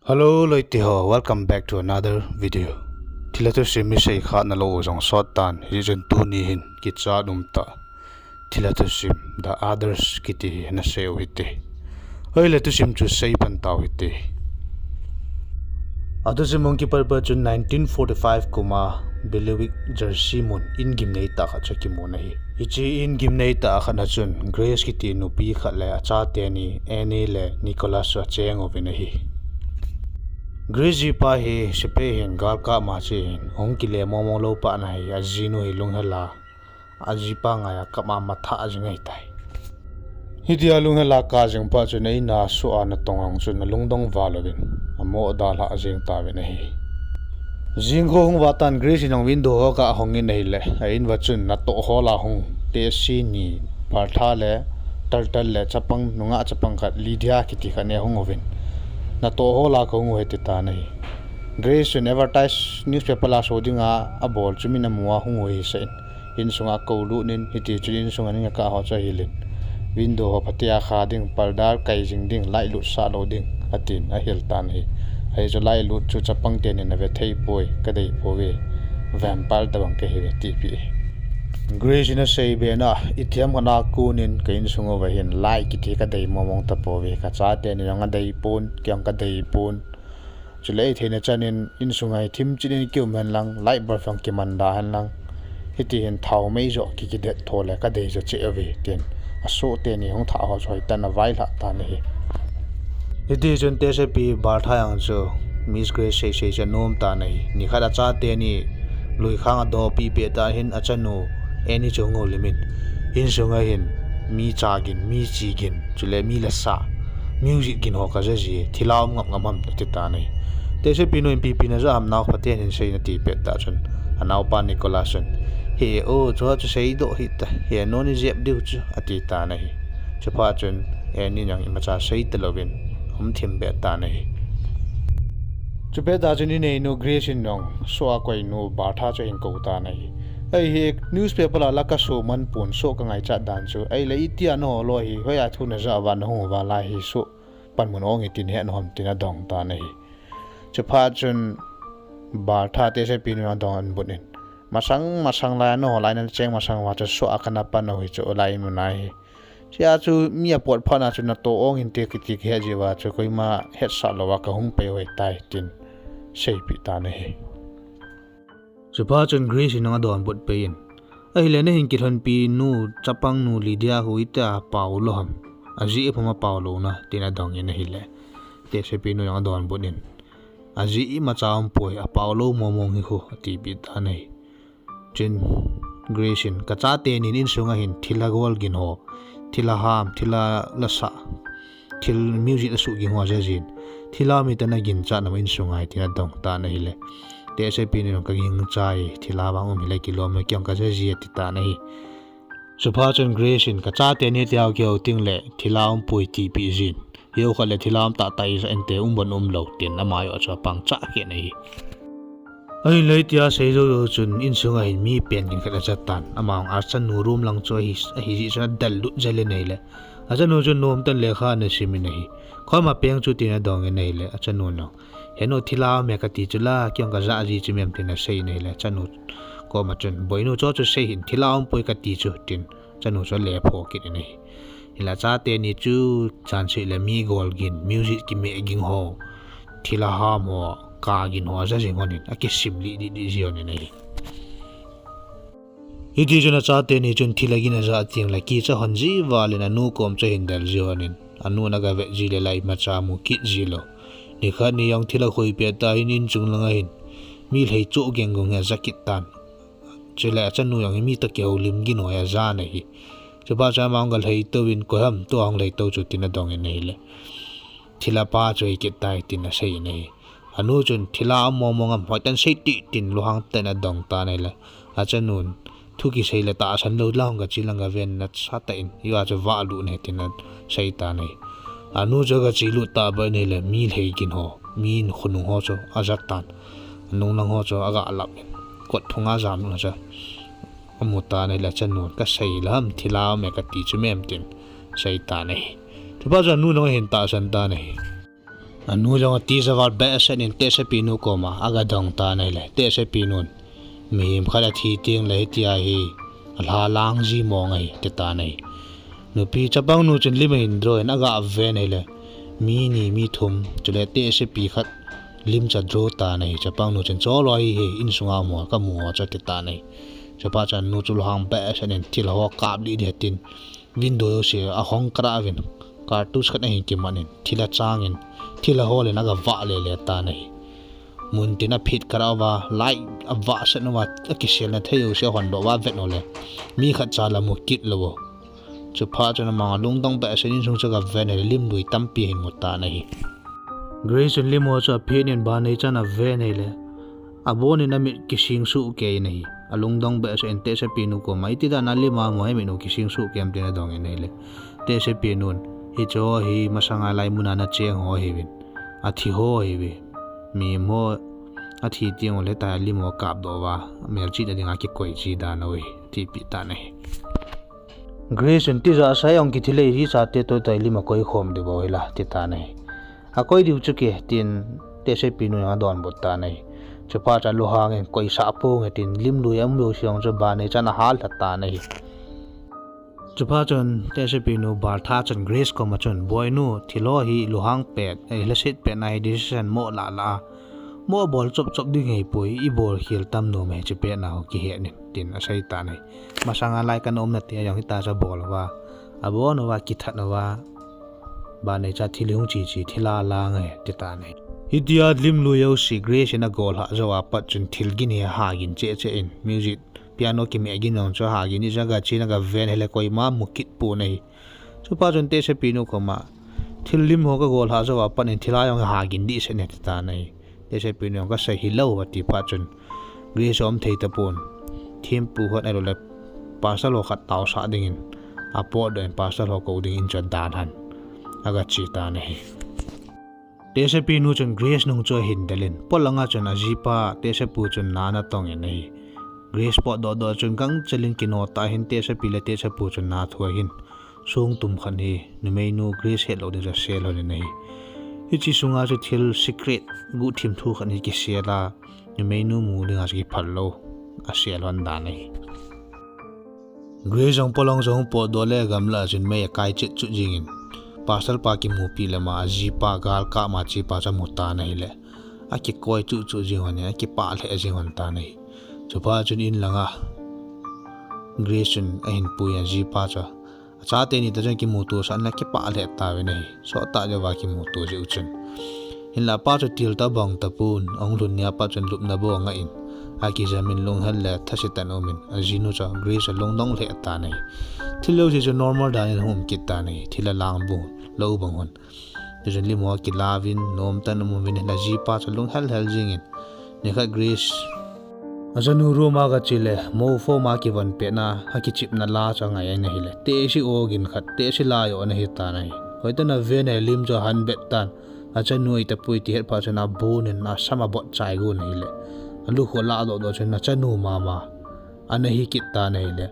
Hello loite ho, welcome back to another video. Thilato sim sei kha na lo jong shot tan reason tu ni hin ki cha dum ta. Thilato sim the others kiti na sei wite. Oi le tu sim chu sei pan ta wite. Adu sim mong ki par 1945 kuma Beliwick jersey mun in gim nei ta kha chaki mo nahi. Ichi in gim nei ta kha na chun Grace kiti nu pi kha le acha te ni Annie le Nicholas wa cheng ovinahi. Gracie pa he sipe hin gal ka ma che hin hong ki le momo lo pa na hi azino hi lung hala aji pa nga ya kama matha ajingai tai hidia lung hala ka jing pa chu nei na su an tongong chu na lungdong valovin amo da la ajing ta ve nei jingho hong watan Gracie nong window ho ka hongin nei le in wachun na to ho la hong te si ni partha le tal le chapang nunga chapang khat lidia kiti khane hong ovin na to ho la ko ngu heti ta nei Grace in advertise newspaper la so dinga a bol chumi na muwa hungu hi sen in sunga ko lu nin hiti chin sunga ni ka ho cha hilin window ho patia kha ding pardar kai jing ding lai lu sa lo ding atin a hil tan hi ai jo lai lu chu chapang ten in ave thei poi ka dei po ve vampire da bang ke hi ti pi Grace in a say be na ithiam kana kunin kain sungo va hin lai ki thi ka dei momong ta po ve ka cha te ni nga dei pun kyang ka dei pun chulei theina chanin in sungai thim chin ki man lang lai bar fang ki man da han lang hiti hin thau mei zo ki de thole ka dei zo che ave ten aso te ni hong tha ho choi tan vai la ta ni hiti jon te se pi bar tha yang zo Miss Grace sei nom ta nei ni kha da cha te ni lui khang do pi pe ta hin achanu Any chongo limit in sunga hin mi chagin mi chigin chule mi la sa music gin ho ka ji thilaum ngam ti ta nei te se pino in pi na za am naw paten in sei na ti pe ta chun anaw pa Nicolason he o cho chu sei do hit he no ni jep diu chu ati ta nei chapa chun any nyang ima cha sei te lovin thim be ta nei chupe da chun ni no Grace in nong so a koi no ba tha cho in ko ta nei ai he newspaper la ka so man pon so ka ngai cha dan chu ai le itia no lo hi hoya thuna za wan ho wa la hi so pan mun ong itin he no ham tina dong ta nei chapha chun bar tha te se pin ma dong bunin masang la no lai na cheng masang wa cha so akana pan no hi chu lai mu nai chia chu mi a pot phana chu na to ong in te ki ti he ji wa chu koi ma het sa lo wa ka hung pe hoi tai tin sei pi ta nei Chapa chun Grace in adon but pain. Ai le na hin ki thon pi nu chapang nu lidia huita paulo ham. Aji epama paulo na tina dong in hile. Te se pi nu yang adon bunin. Aji ma chaam poi a paulo momong hi khu ati bi ta nei. Chin Grace in ka cha te nin in sunga hin thila gol gin ho. Thila ham thila lasa. Thil music la su gi ho ja jin. Thila mi ta na gin cha na in sunga tina dong ta na hile. Te se pin no ka ging chai thila bang mi le kilom kyang ka ji ti ta nei Supha chun Grace in ka cha te ni tiaw kyo ting le thila pui ti pi jin yo kha le thila ta tai sa ente bon lo tin amai o cha pang cha ke nei ai le tia sei zo chun in sunga hin mi pen kin ka cha tan amang ar chan nu room lang cho hi ji cha dal lu jale nei le acha no chun nom tan le kha na simi nei khoma peng chu tin dong nei le acha no no heno thila me ka ti chula kyang ka za ji chimem tin sei nei le chanu ko ma chun boinu cho chu sei hin thila poi ka ti chu tin chanu cho le pho ki nei ila cha te ni chu chan sei le mi gol gin music ki me ging ho thila ha mo ka gin ho za jing honin a ki simli di ji on nei hi ji jona cha te ni chun thila gin za ting la ki cha hon ji wa le na nu kom cha hin dal ji honin anu na ga ve ji le lai ma cha mu ki ji lo ni kha ni yang thila khoi pe ta in chung langa hin mi lei chu geng gong ya zakit tan chela chanu yang mi ta ke lim gi no ya za nei chuba cha mang gal hei to win ko ham to ang lei to chu tin dong nei le thila pa choi ki tai tin sei nei anu chun thila mo mo ngam hoitan sei ti tin lo hang ten dong ta nei le a chanun thu ki sei le ta san lo lang ga chilanga ven na sa ta in ya cha wa lu ne tin sei ta nei anu jaga chilu ta ba nei le mi lei kin ho min khunu ho cho azat tan nung lang ho cho aga alap kot thunga jam na cha amuta nei la chanu ka sei lam thila me ka ti chu mem tin sei ta nei tu ba ja nu no hin ta san ta nei anu jong ti zawal ba sen in te se pinu ko ma aga dong ta nei le te se pinun mi khala thi ting le ti a hi alha lang ji mo ngai te ta nei nu pi chapang nu chen lim in dro en aga ve nei le mi ni mi thum chule te se pi khat lim cha dro ta nei chapang nu chen cho loi he in sunga mo ka mo cha te ta nei chapa chan nu chul hang ba sen in til ho kap li de tin window se a hong kra vin cartouche khat nei ki manin thila changin thila hole naga wa le ta nei mun tina phit karawa lai awa sanwa akisel na thayo se hon do wa vet no le mi khat chala mu kit lobo chu pha chana ma lungdong ba senin sung chaga ven lim lui tampi hin mu ta nei grace limo cha phenin ba nei chana ve nei le aboni na mi kising su ke nei alungdong ba se ente se pinu ko mai ti da na lima mo he minu kising su kem tina dong nei le te se pinun hi cho hi masanga lai muna na cheng ho hi win a thi ho hi wi mi mo a thi tiang le ta limo kap do wa mer chi da dinga ki koi chi da noi ti pi ta nei grace ti za sayong ki thile ri cha te to tai lima koi khom de bo hila ti ta nei a koi diu chu ke tin te se pinu na don bot ta nei chupa cha lo hang en koi sa po nge tin lim lu yam lo siang cho ba nei chana hal ta nei chupa chon te se pinu bar tha chan grace ko ma chon boy nu thilo hi luhang pet ei la sit pe nai decision mo la mo bol chop chop ding hei pui I bol khil tam no me che pe na ho ki he ni tin a sai ta nei masanga lai kan om na te yang hi ta cha bol wa abo no wa ki that no wa ba nei cha thilung chi thila la nge te ta nei hidia lim lu yo si grace na gol ha zawa pat chun thil gi ni ha gin che in music piano ki me gi nong cho ha gi ni jaga chi na ga ven hele koi ma mukit pu nei chupa chun te se pinu ko ma thil lim ho ka gol ha zawa pan in thila yong ha gin di se ne ta nei te se pinu ka sai hi lo wa ti pa chun grace om thei ta pon thim pu hot ai lo le pasal ho khat taw sa ding in apo den pasal ho ko ding in cha dan han aga chi ta nei te se pinu chun grace nong cho hin dalin polanga chun ajipa te se pu chun na na tong e nei grace po do chun kang chalin kino ta hin te se pile te se pu chun na thua hin sung tum khan hi numei nu grace he lo de ja sel ho nei ichi sunga che thil secret gu thim thu khan hi ki sela numei nu mu de ngas ki phallo a sel hon da nei grace jong polong jong po do le gamla chun me kai che chu jingin pasal pa ki mu pi lama jipa gal ka ma chi pa cha mu ta nei le a ki koi chu jing hon ki pa le jing hon ta nei chupa chun in langa grayson ahin puya jipa cha cha te ni ta jang ki mu tu san la ki pa le ta we nei so ta ja wa ki mu tu je uchun in la pa cha til ta bang ta pun ong lun nya pa chun lup na bo nga in a ki jamin long hal le thasi tan omin a jinu cha grace long dong le ta nei thilo je normal da ni hum ki ta nei thila lang bu lo bang hon dejan li mo ki lavin nom tan mo min la jipa cha long hal jing in ne kha grace ajanu roma ga chile mo fo ma ki van pe na ha ki chip na la cha ngai na hile te si ogin khat te si la yo na hi ta nai hoita na ve ne lim jo han bet tan ajanu ita pui ti het pa chana bon na sama bot chai gu na hile alu kho la do chen na chanu mama ana hi kit ta na hile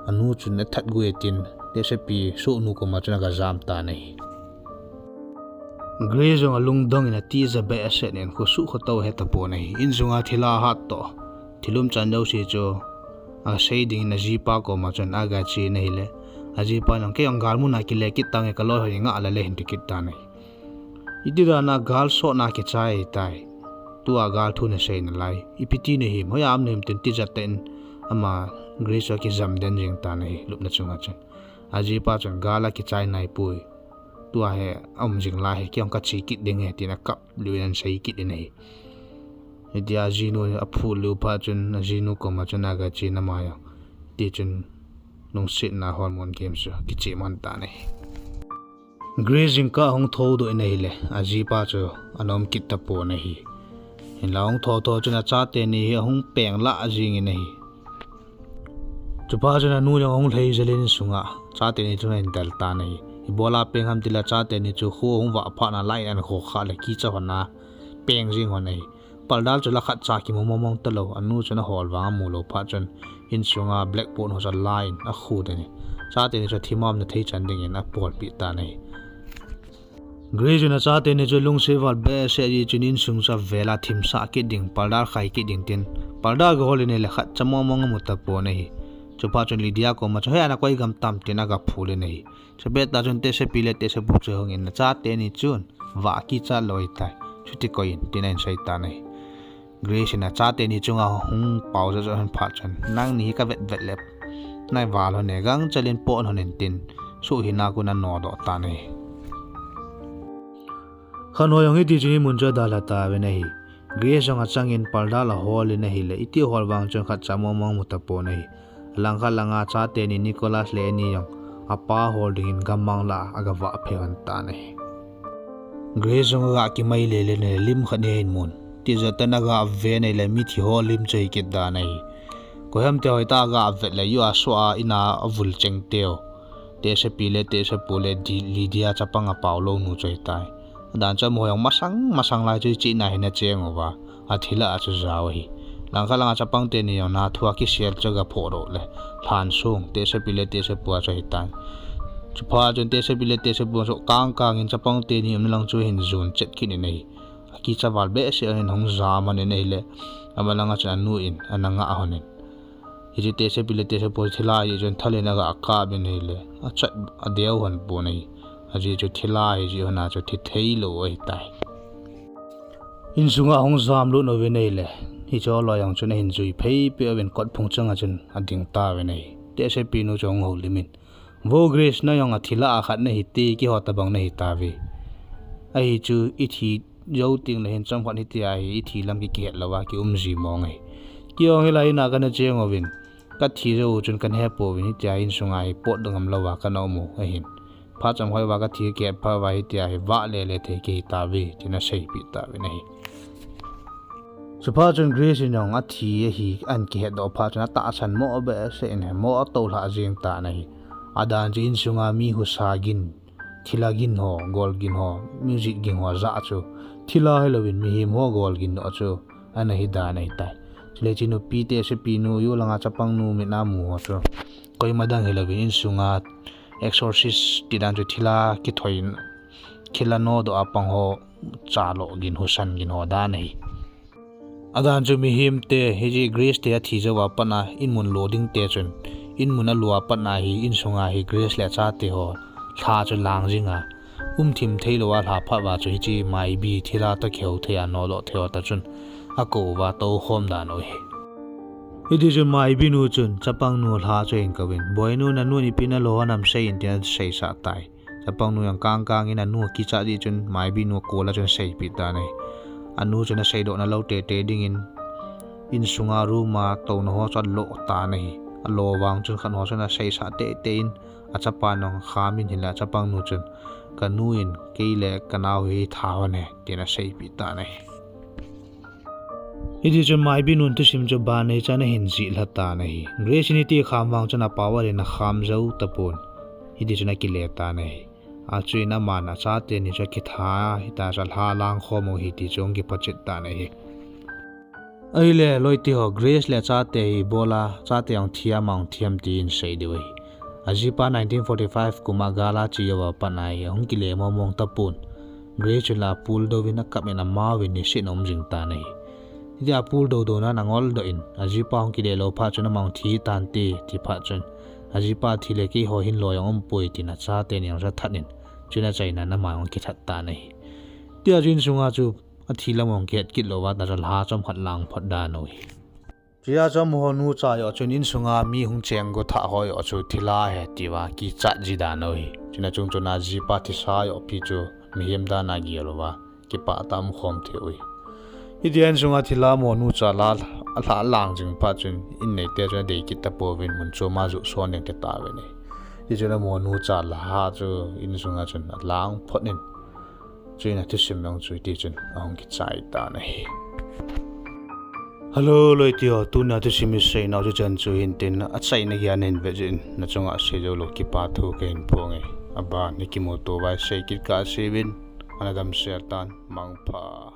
anu chun na that gu etin te se pi so nu ko ma chana ga jam ta nai grace alung dong ina ti za be asen en ko su kho to he ta po nei in zunga thila hat to thilum chan do si cho a shading na jipa ko ma chan aga chi nei le a jipa nang ke ang gal mu na ki le ki tang e ka lo hi nga ala le hin tikit ta nei idira na gal so na ki chai tai tu a gal thu na sei na lai ipiti ne hi moyam nem tin ti jaten ama grace ki jam den jing ta nei lup na chunga chan a jipa chan gala ki chai nai pui tua he jing la he kyang ka chi kit ding he tina kap luan sei kit nei dia jinu aphu lu pa chun jinu ko ma chana ga chi na ma ya ti chun nong sit na hormone games ki chi man ta nei grazing ka hong tho do nei le aji pa chu anom kit ta po nei in laung tho chuna cha te ni hong peng la jing nei chu pa chuna nu yang hong thei zelin sunga cha te ni chuna in dal ta nei bola peng ham tila cha te ni chu khu hong wa pha na lai an kho kha le ki cha hona peng jing hon nei paldal chu la khat cha ki momong ta lo anu chuna hol wa mu lo pha chun in sunga black pon ho cha line a khu de ni cha te ni chu thimam na thei chan ding in a pol pi ta nei Grace na cha te ne jo lung se wal be se ji chin in sung sa vela thim sa ki ding pardar khai ki ding tin pardar go le ne le khat chamo mong mu ta po nei chu pa chun Lydia ko ma chhe na koi gam tam te na ga phule nei che bet ta chun te se pile te se bu che hong in na cha te ni chun wa ki cha loi tai chu ti ko in tin en sai ta nei Grace na cha te ni chunga hung pau zo han pha chan nang ni ka vet vet lep nai wa lo ne gang chalin po no nen tin su hi na ku na no do ta nei Khanoi yong iti chi munja dala ta ve nahi Grace ang changin parda la hol in nahi le iti hol wang chon khat chamo mong mutapo nahi langkha langa cha te ni Nicholas le ni yong apa holding in gamang la aga wa phewan ta nahi Grace ang ga ki mai le le ne lim khane in mun ti jata na ga ve nei le mi thi hol lim chei ki da nahi ko ham te hoi ta ga vet le yu aswa ina avul cheng teo te se pile te se pole di Lydia chapanga paulo nu choi tai dan cha moyong masang lai chu chi na hina cheng owa athila chu zaw hi langkha langa chapang te ni na thua ki sel chaga phoro le than sung te se pile te se puwa chai tan chupha jon te se pile te se puwa so kang in chapang te ni lang chu hin zon chet ki ni nei ki chawal be se an hong za man nei le amalanga cha nu in ananga ahonin hi te se pile te se puwa thila yi jon thale na ga ka be nei le achat adeu han po nei aji chu thila hi ji hona chu thi thei lo oi tai in sunga hong zam lu no ve nei le hi cho lo yang chu na hin zui phei pe wen kot phung changa chun ading ta ve nei te se pi nu chong ho limin vo Grace na yang athila a khat na hi te ki hota bang na hi ta ve ai chu i thi yo ting le hin cham khan hi ti ai i thi lam ki ke lawa ki ji mo ngai ki ong hi lai na ka na cheng ovin ka thi zo chun kan he po win hi ti in sunga hi pot dangam lawa ka no mu a hin pha cham hoi wa ka thi ke pha wa hi ti ai wa le le the ki ta ve tina sei pi ta ve nei Supha chun Grace in yong a thi hi an ki he do pha chun ta chan mo be se ne mo to la jing ta nei adan jin sunga mi hu sagin thilagin ho golgin ho music ging ho za chu thila helowin mi hi mo golgin no chu ana hi da nei tai chile chinu pi te se pi nu yu langa chapang nu mi na mu ho chu koi madang helowin in sunga exorcist ti dan chu thila ki thoin khila no do apang ho cha lo gin hu san gin ho da nei adan chu mi him te hi ji Grace te a thi jawa pana in mun loading te chun in mun a lua pana hi in sunga hi Grace le cha te ho tha chu lang jinga thim theilo wa la pha wa chu hi chi mai bi thila ta kheu thea no lo theo ta chun a ko wa to khom da no hi idi chu mai bi nu chun chapang nu la chen ka win boy nu na nu ni pina lo nam sei in dia sei sa tai chapang nu yang kang in anu ki cha di chun mai bi nu ko la chun sei pi ta nei anu chun sei do na lo te ding in sunga ru ma to no ho chan lo ta nei alo wang chun khan ho chuna sei sa te in achapa nong khamin hila chapang nu chun kanuin keile kanau hi thaw ne tina sei pi ta nei idi chu mai bi nun tu sim chu ba nei cha na hin ji la ta nei Grace ni ti kham wang chuna power in kham zau tapon idi chu na ki le ta nei a chui na ma na cha te ni cha ki tha hi ta cha la lang kho mo hi ti chong ki pachit ta nei ai le loi ti ho Grace le cha te hi bola cha te ang thia mang thiam ti in sei de wei ajipa 1945 kuma gala chiyawa panai hong ki le mo mong tapun Grace la pool do win kap na ma win ni sinom jing ta nei dia pool do na nangol do in ajipa hong ki le lo pha chuna mang thi tan ti ti pha chun ajipa thi le ki ho hin lo yong poi ti na cha te ni ang ra thatin chuna chaina na ma hong ki that ta nei tia jin sunga chu a thi lamong get kit lo wa da la chom khat lang phot da noi chia chom ho nu cha yo chun in sunga mi hung cheng go tha hoi o chu thila he tiwa ki cha ji da noi chuna chung chuna ji pa thi sa yo pi chu mi hem da na gi lo wa ki pa tam khom the ui idian sunga thila mo nu cha la la lang jing pa chun in nei te cha de ki ta po win mun chu ma ju so ne te ta we nei ti chuna mo nu cha la ha chu in sunga chun lang phot nin chuna thu sim long chu ti chun ong ki chai ta nei Hello loi tio tu na tu simi sei na chu chan chu hin tin a chai na ya nen vejin na chunga se jo lo ki pa thu ke in ponge aba nikimoto vai sei ki ka sevin anadam sertan mangpha